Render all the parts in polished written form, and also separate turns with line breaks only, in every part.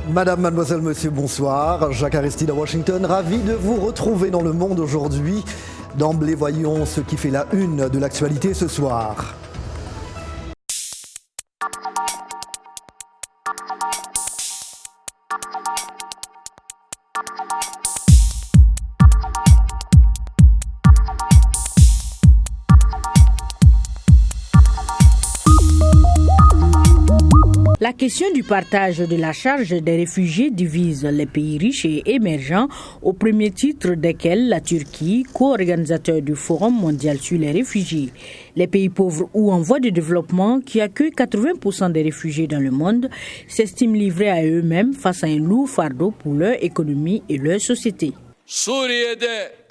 Madame, mademoiselle, monsieur, bonsoir. Jacques Aristide à Washington, ravi de vous retrouver dans Le Monde aujourd'hui. D'emblée, voyons ce qui fait la une de l'actualité ce soir.
La question du partage de la charge des réfugiés divise les pays riches et émergents, au premier titre desquels la Turquie, co-organisateur du Forum mondial sur les réfugiés. Les pays pauvres ou en voie de développement, qui accueillent 80% des réfugiés dans le monde, s'estiment livrés à eux-mêmes face à un lourd fardeau pour leur économie et leur société.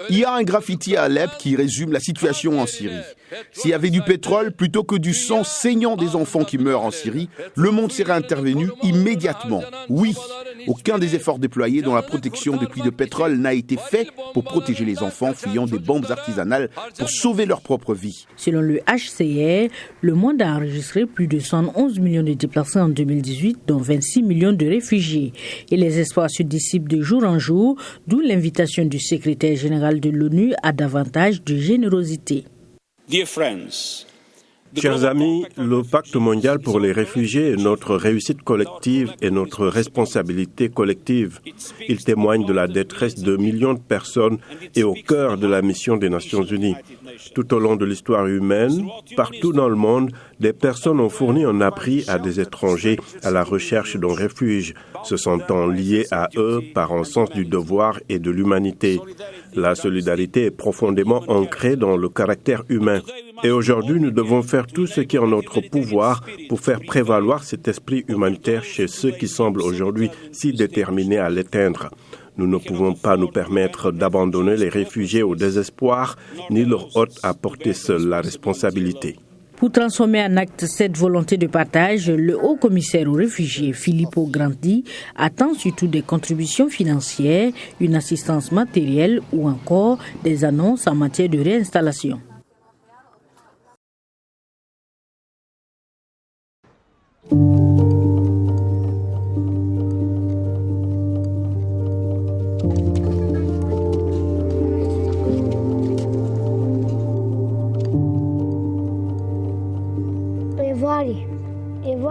Il y a un graffiti à Alep qui résume la situation en Syrie. S'il y avait du pétrole plutôt que du sang saignant des enfants qui meurent en Syrie, le monde serait intervenu immédiatement. Oui, aucun des efforts déployés dans la protection des puits de pétrole n'a été fait pour protéger les enfants fuyant des bombes artisanales pour sauver leur propre vie.
Selon le HCR, le monde a enregistré plus de 111 millions de déplacés en 2018, dont 26 millions de réfugiés. Et les espoirs se dissipent de jour en jour, d'où l'invitation du secrétaire général de l'ONU à davantage de générosité.
Chers amis, le pacte mondial pour les réfugiés est notre réussite collective et notre responsabilité collective. Il témoigne de la détresse de millions de personnes et au cœur de la mission des Nations Unies. Tout au long de l'histoire humaine, partout dans le monde, des personnes ont fourni un abri à des étrangers à la recherche d'un refuge, se sentant liés à eux par un sens du devoir et de l'humanité. La solidarité est profondément ancrée dans le caractère humain. Et aujourd'hui, nous devons faire tout ce qui est en notre pouvoir pour faire prévaloir cet esprit humanitaire chez ceux qui semblent aujourd'hui si déterminés à l'éteindre. Nous ne pouvons pas nous permettre d'abandonner les réfugiés au désespoir, ni leur hôte à porter seul la responsabilité.
Pour transformer en acte cette volonté de partage, le haut-commissaire aux réfugiés, Filippo Grandi, attend surtout des contributions financières, une assistance matérielle ou encore des annonces en matière de réinstallation.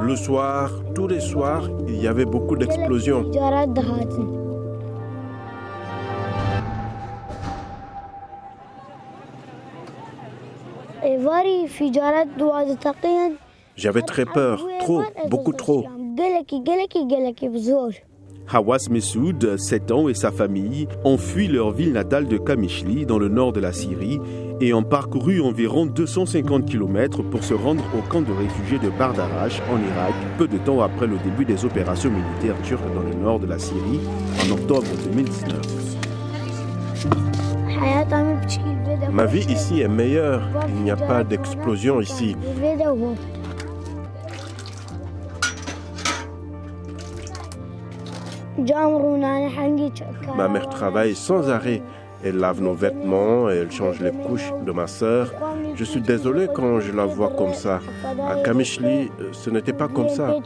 Le soir, tous les soirs, il y avait beaucoup d'explosions. J'avais très peur, trop, beaucoup trop.
Hawass Messoud, 7 ans et sa famille ont fui leur ville natale de Kamishli dans le nord de la Syrie et ont parcouru environ 250 km pour se rendre au camp de réfugiés de Bardarash en Irak, peu de temps après le début des opérations militaires turques dans le nord de la Syrie en octobre 2019.
Ma vie ici est meilleure, il n'y a pas d'explosion ici. Ma mère travaille sans arrêt. Elle lave nos vêtements et elle change les couches de ma sœur. Je suis désolé quand je la vois comme ça. À Kamishli, ce n'était pas comme ça.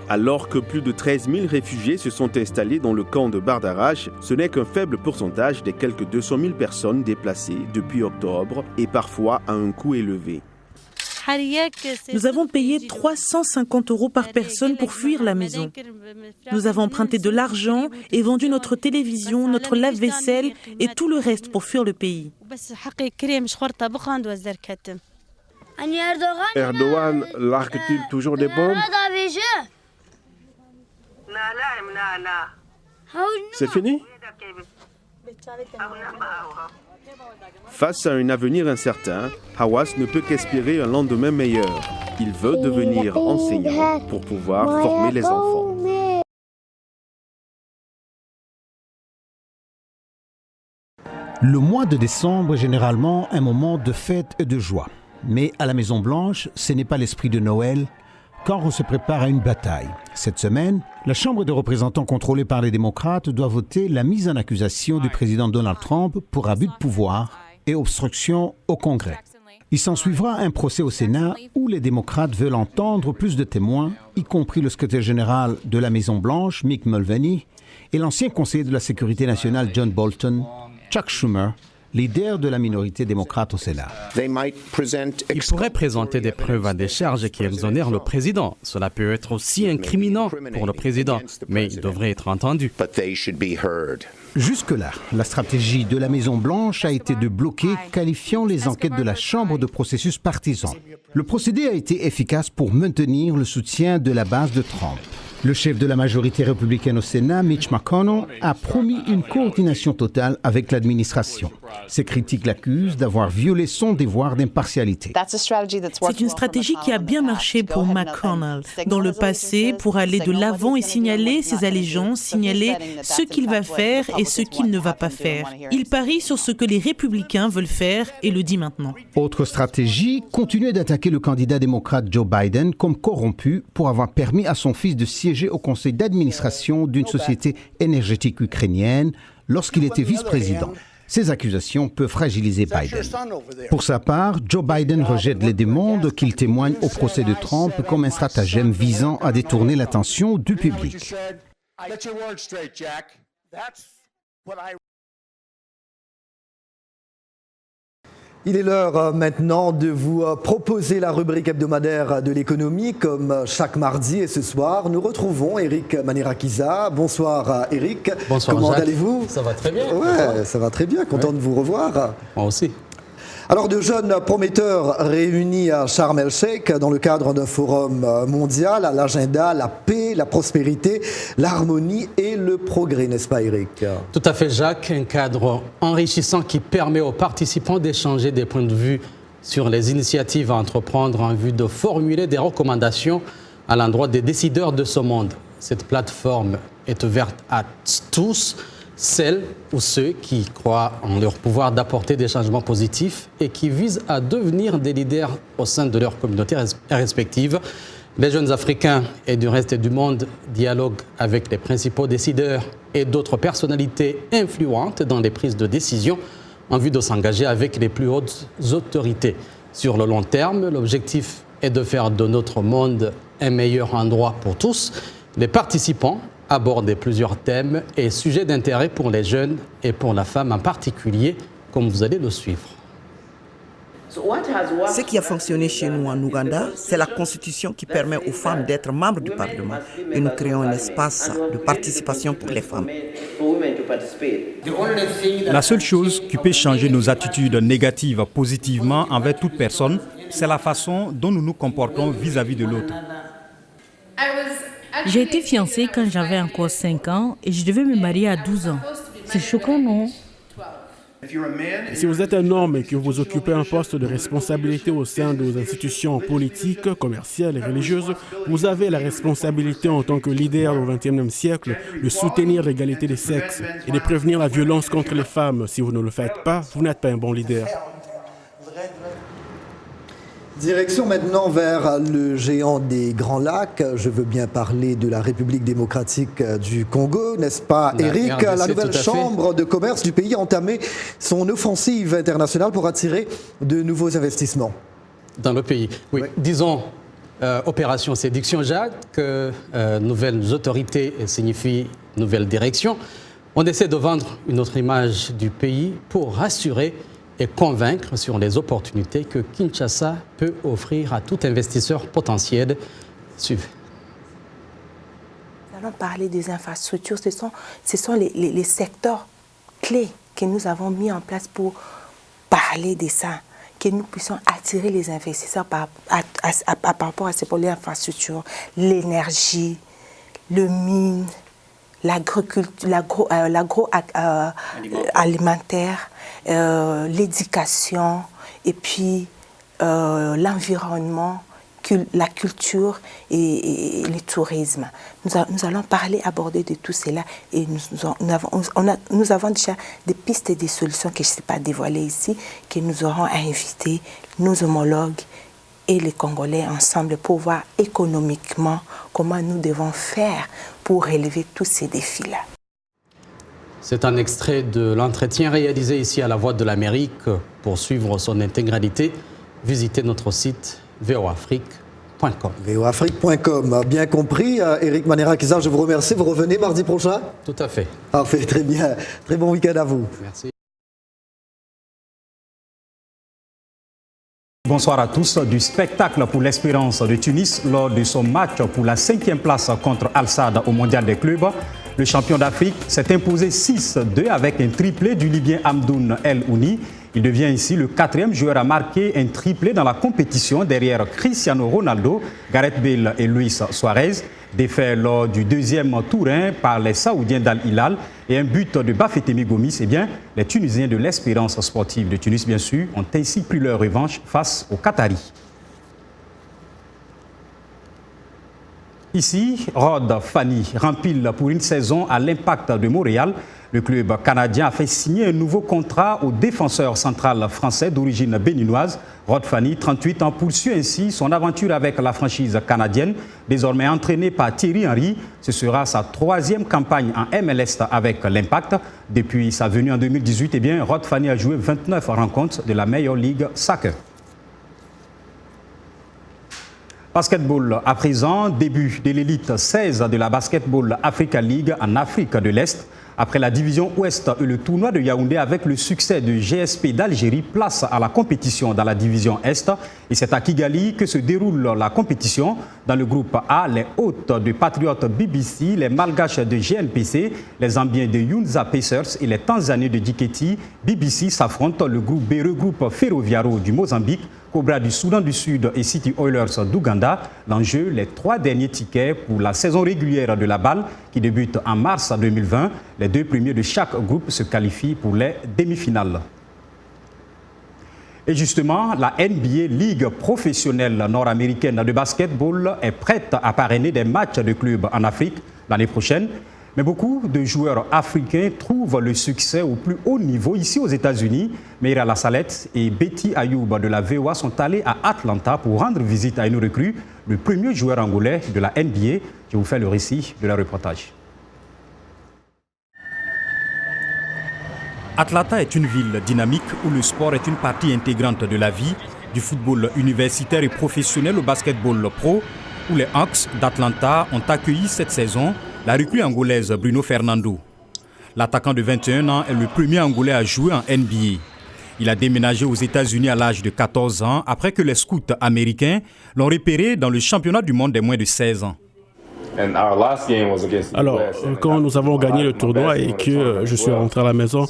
Alors que plus de 13 000 réfugiés se sont installés dans le camp de Bardarash, ce n'est qu'un faible pourcentage des quelques 200 000 personnes déplacées depuis octobre et parfois à un coût élevé.
Nous avons payé 350 € par personne pour fuir la maison. Nous avons emprunté de l'argent et vendu notre télévision, notre lave-vaisselle et tout le reste pour fuir le pays.
Erdogan largue-t-il toujours des bombes? C'est fini?
Face à un avenir incertain, Hawass ne peut qu'espérer un lendemain meilleur. Il veut devenir enseignant pour pouvoir former les enfants.
Le mois de décembre est généralement un moment de fête et de joie. Mais à la Maison-Blanche, ce n'est pas l'esprit de Noël, car on se prépare à une bataille. Cette semaine, la Chambre des représentants contrôlée par les démocrates doit voter la mise en accusation du président Donald Trump pour abus de pouvoir et obstruction au Congrès. Il s'ensuivra un procès au Sénat où les démocrates veulent entendre plus de témoins, y compris le secrétaire général de la Maison-Blanche, Mick Mulvaney, et l'ancien conseiller de la Sécurité nationale, John Bolton, Chuck Schumer, leader de la minorité démocrate au Sénat.
Ils pourraient présenter des preuves à des charges qui exonèrent le président. Cela peut être aussi incriminant pour le président, mais ils devraient être entendus.
Jusque-là, la stratégie de la Maison-Blanche a été de bloquer, qualifiant les enquêtes de la Chambre de processus partisan. Le procédé a été efficace pour maintenir le soutien de la base de Trump. Le chef de la majorité républicaine au Sénat, Mitch McConnell, a promis une coordination totale avec l'administration. Ses critiques l'accusent d'avoir violé son devoir d'impartialité.
C'est une stratégie qui a bien marché pour McConnell dans le passé pour aller de l'avant et signaler ses allégeances, signaler ce qu'il va faire et ce qu'il ne va pas faire. Il parie sur ce que les républicains veulent faire et le dit maintenant.
Autre stratégie, continuer d'attaquer le candidat démocrate Joe Biden comme corrompu pour avoir permis à son fils de siéger au conseil d'administration d'une société énergétique ukrainienne lorsqu'il était vice-président. Ces accusations peuvent fragiliser Biden. Pour sa part, Joe Biden rejette les demandes qu'il témoigne au procès de Trump comme un stratagème visant à détourner l'attention du public.
Il est l'heure maintenant de vous proposer la rubrique hebdomadaire de l'économie comme chaque mardi et ce soir nous retrouvons Eric Manirakiza. Bonsoir Eric.
Bonsoir.
Comment
Jacques.
allez-vous?
Ça va très bien.
Ouais, ça va très bien, content de vous revoir.
Moi aussi.
Alors, de jeunes prometteurs réunis à Sharm el-Sheikh dans le cadre d'un forum mondial à l'agenda, la paix, la prospérité, l'harmonie et le progrès, n'est-ce pas Eric?
Tout à fait Jacques, un cadre enrichissant qui permet aux participants d'échanger des points de vue sur les initiatives à entreprendre en vue de formuler des recommandations à l'endroit des décideurs de ce monde. Cette plateforme est ouverte à tous, celles ou ceux qui croient en leur pouvoir d'apporter des changements positifs et qui visent à devenir des leaders au sein de leur communauté respective. Les jeunes Africains et du reste du monde dialoguent avec les principaux décideurs et d'autres personnalités influentes dans les prises de décision en vue de s'engager avec les plus hautes autorités. Sur le long terme, l'objectif est de faire de notre monde un meilleur endroit pour tous. Les participants abordent plusieurs thèmes et sujets d'intérêt pour les jeunes et pour la femme en particulier, comme vous allez le suivre.
Ce qui a fonctionné chez nous en Ouganda, c'est la constitution qui permet aux femmes d'être membres du Parlement. Et nous créons un espace de participation pour les femmes.
La seule chose qui peut changer nos attitudes négatives positivement envers toute personne, c'est la façon dont nous nous comportons vis-à-vis de l'autre.
J'ai été fiancée quand j'avais encore 5 ans et je devais me marier à 12 ans. C'est choquant, non?
Si vous êtes un homme et que vous occupez un poste de responsabilité au sein de vos institutions politiques, commerciales et religieuses, vous avez la responsabilité en tant que leader au XXIe siècle de soutenir l'égalité des sexes et de prévenir la violence contre les femmes. Si vous ne le faites pas, vous n'êtes pas un bon leader.
Direction maintenant vers le géant des Grands Lacs. Je veux bien parler de la République démocratique du Congo, n'est-ce pas Eric? La nouvelle chambre de commerce du pays a entamé son offensive internationale pour attirer de nouveaux investissements.
Dans le pays, oui. Disons, opération séduction Jacques, nouvelles autorités signifie nouvelle direction. On essaie de vendre une autre image du pays pour rassurer et convaincre sur les opportunités que Kinshasa peut offrir à tout investisseur potentiel. Suivez.
Nous allons parler des infrastructures. Ce sont les secteurs clés que nous avons mis en place pour parler de ça, que nous puissions attirer les investisseurs par rapport à ces infrastructures, l'énergie, le mine, l'agroalimentaire, l'éducation et puis l'environnement, la culture et le tourisme. Nous allons aborder de tout cela et nous avons déjà des pistes et des solutions que je ne sais pas dévoiler ici, que nous aurons à inviter nos homologues et les Congolais ensemble pour voir économiquement comment nous devons faire pour relever tous ces défis-là.
C'est un extrait de l'entretien réalisé ici à la Voix de l'Amérique. Pour suivre son intégralité, visitez notre site voafrique.com.
voafrique.com, bien compris. Éric Manera-Kiza, je vous remercie. Vous revenez mardi prochain?
Tout à fait.
Parfait, très bien. Très bon week-end à vous.
Merci.
Bonsoir à tous. Du spectacle pour l'Espérance de Tunis lors de son match pour la 5e place contre Al-Sadd au Mondial des clubs. Le champion d'Afrique s'est imposé 6-2 avec un triplé du Libyen Hamdoun El Ouni. Il devient ainsi le 4e joueur à marquer un triplé dans la compétition derrière Cristiano Ronaldo, Gareth Bale et Luis Suarez. Défait lors du 2e tour par les Saoudiens d'Al-Hilal et un but de Bafétémi Gomis, les Tunisiens de l'Espérance sportive de Tunis, bien sûr, ont ainsi pris leur revanche face aux Qataris. Ici, Rod Fanny rempile pour une saison à l'Impact de Montréal. Le club canadien a fait signer un nouveau contrat au défenseur central français d'origine béninoise. Rod Fanny, 38 ans, poursuit ainsi son aventure avec la franchise canadienne. Désormais entraîné par Thierry Henry, ce sera sa 3e campagne en MLS avec l'Impact. Depuis sa venue en 2018, Rod Fanny a joué 29 rencontres de la Major League Soccer. Basketball à présent, début de l'élite 16 de la Basketball Africa League en Afrique de l'Est. Après la division Ouest et le tournoi de Yaoundé avec le succès de GSP d'Algérie, place à la compétition dans la division Est. Et c'est à Kigali que se déroule la compétition. Dans le groupe A, les hôtes de Patriotes BBC, les Malgaches de GNPC, les Zambiens de Yunza Pacers et les Tanzaniens de Diketi. BBC s'affrontent. Le groupe B regroupe Ferroviaro du Mozambique, Cobra du Soudan du Sud et City Oilers d'Ouganda. L'enjeu, les 3 derniers tickets pour la saison régulière de la balle qui débute en mars 2020. Les 2 premiers de chaque groupe se qualifient pour les demi-finales. Et justement, la NBA, Ligue professionnelle nord-américaine de basketball, est prête à parrainer des matchs de clubs en Afrique l'année prochaine. Mais beaucoup de joueurs africains trouvent le succès au plus haut niveau ici aux États-Unis. Meira Lassalette et Betty Ayoub de la VOA sont allés à Atlanta pour rendre visite à une recrue, le premier joueur angolais de la NBA. Je vous fais le récit de leur reportage. Atlanta est une ville dynamique où le sport est une partie intégrante de la vie, du football universitaire et professionnel au basketball pro, où les Hawks d'Atlanta ont accueilli cette saison la recrue angolaise Bruno Fernando. L'attaquant de 21 ans est le premier Angolais à jouer en NBA. Il a déménagé aux États-Unis à l'âge de 14 ans après que les scouts américains l'ont repéré dans le championnat du monde des moins de 16 ans.
Alors, quand nous avons gagné le tournoi et que je suis rentré à la maison,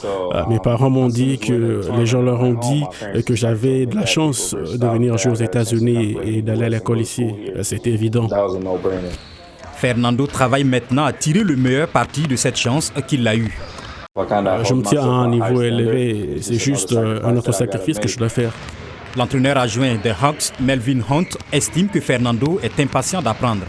mes parents m'ont dit que les gens leur ont dit que j'avais de la chance de venir jouer aux États-Unis et d'aller à l'école ici. C'était évident.
Fernando travaille maintenant à tirer le meilleur parti de cette chance qu'il a eue.
Je me tiens à un niveau élevé, c'est juste un autre sacrifice que je dois faire.
L'entraîneur adjoint des Hawks, Melvin Hunt, estime que Fernando est impatient d'apprendre.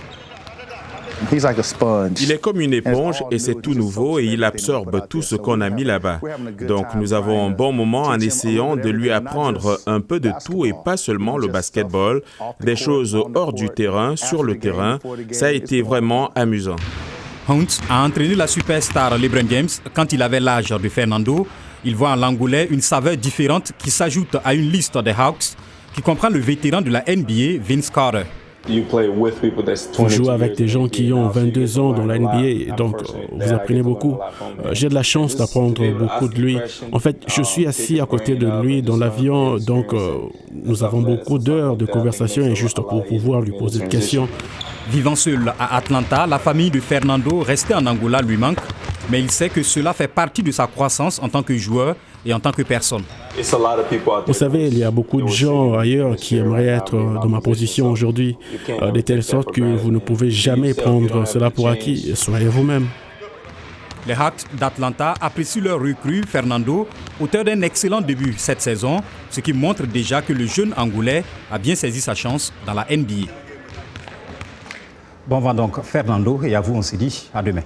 Il est comme une éponge et c'est tout nouveau et il absorbe tout ce qu'on a mis là-bas. Donc nous avons un bon moment en essayant de lui apprendre un peu de tout et pas seulement le basketball, des choses hors du terrain, sur le terrain. Ça a été vraiment amusant.
Hunt a entraîné la superstar LeBron James quand il avait l'âge de Fernando. Il voit en l'Angolais une saveur différente qui s'ajoute à une liste des Hawks qui comprend le vétéran de la NBA, Vince Carter.
Vous jouez avec des gens qui ont 22 ans dans la NBA, donc vous apprenez beaucoup. J'ai de la chance d'apprendre beaucoup de lui. En fait, je suis assis à côté de lui dans l'avion, donc nous avons beaucoup d'heures de conversation et juste pour pouvoir lui poser des questions.
Vivant seul à Atlanta, la famille de Fernando, restée en Angola, lui manque, mais il sait que cela fait partie de sa croissance en tant que joueur et en tant que personne.
Vous savez, il y a beaucoup de gens ailleurs qui aimeraient être dans ma position aujourd'hui, de telle sorte que vous ne pouvez jamais prendre cela pour acquis. Soyez vous-même.
Les Hawks d'Atlanta apprécient leur recrue, Fernando, auteur d'un excellent début cette saison, ce qui montre déjà que le jeune Angolais a bien saisi sa chance dans la NBA. Bon vent donc, Fernando, et à vous, on se dit à demain.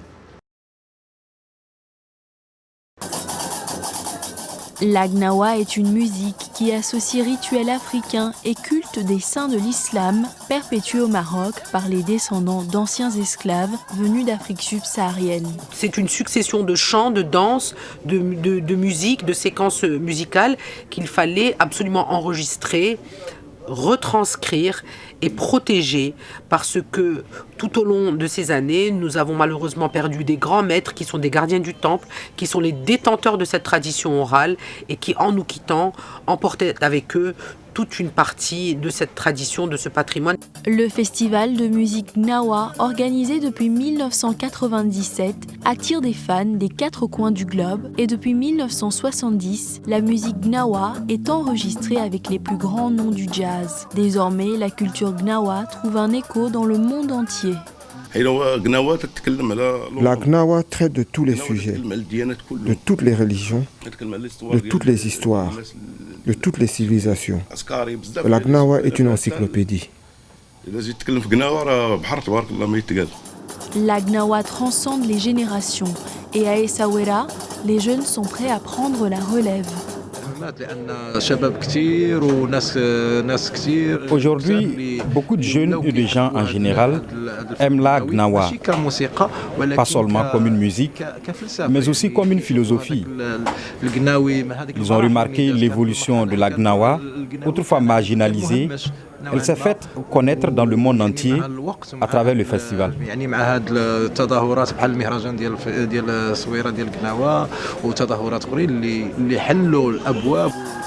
L'Agnawa est une musique qui associe rituels africains et culte des saints de l'islam, perpétué au Maroc par les descendants d'anciens esclaves venus d'Afrique subsaharienne.
C'est une succession de chants, de danses, de musique, de séquences musicales qu'il fallait absolument enregistrer retranscrire et protéger, parce que tout au long de ces années, nous avons malheureusement perdu des grands maîtres qui sont des gardiens du temple, qui sont les détenteurs de cette tradition orale et qui, en nous quittant, emportaient avec eux toute une partie de cette tradition, de ce patrimoine.
Le festival de musique Gnawa, organisé depuis 1997, attire des fans des 4 coins du globe et depuis 1970, la musique Gnawa est enregistrée avec les plus grands noms du jazz. Désormais, la culture Gnawa trouve un écho dans le monde entier.
La Gnawa traite de tous les sujets, de toutes les religions, de toutes les histoires, de toutes les civilisations. La Gnawa est une encyclopédie.
La Gnawa transcende les générations et à Essaouira, les jeunes sont prêts à prendre la relève.
Aujourd'hui, beaucoup de jeunes et de gens en général aiment la Gnawa, pas seulement comme une musique, mais aussi comme une philosophie. Ils ont remarqué l'évolution de la Gnawa, autrefois marginalisée. Elle s'est faite connaître dans le monde entier à travers le festival.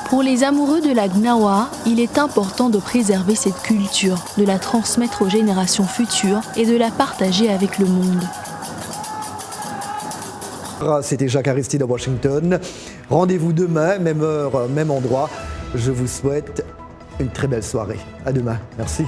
Pour les amoureux de la Gnawa, il est important de préserver cette culture, de la transmettre aux générations futures et de la partager avec le monde.
C'était Jacques Aristide à Washington. Rendez-vous demain, même heure, même endroit. Je vous souhaite une très belle soirée. À demain. Merci.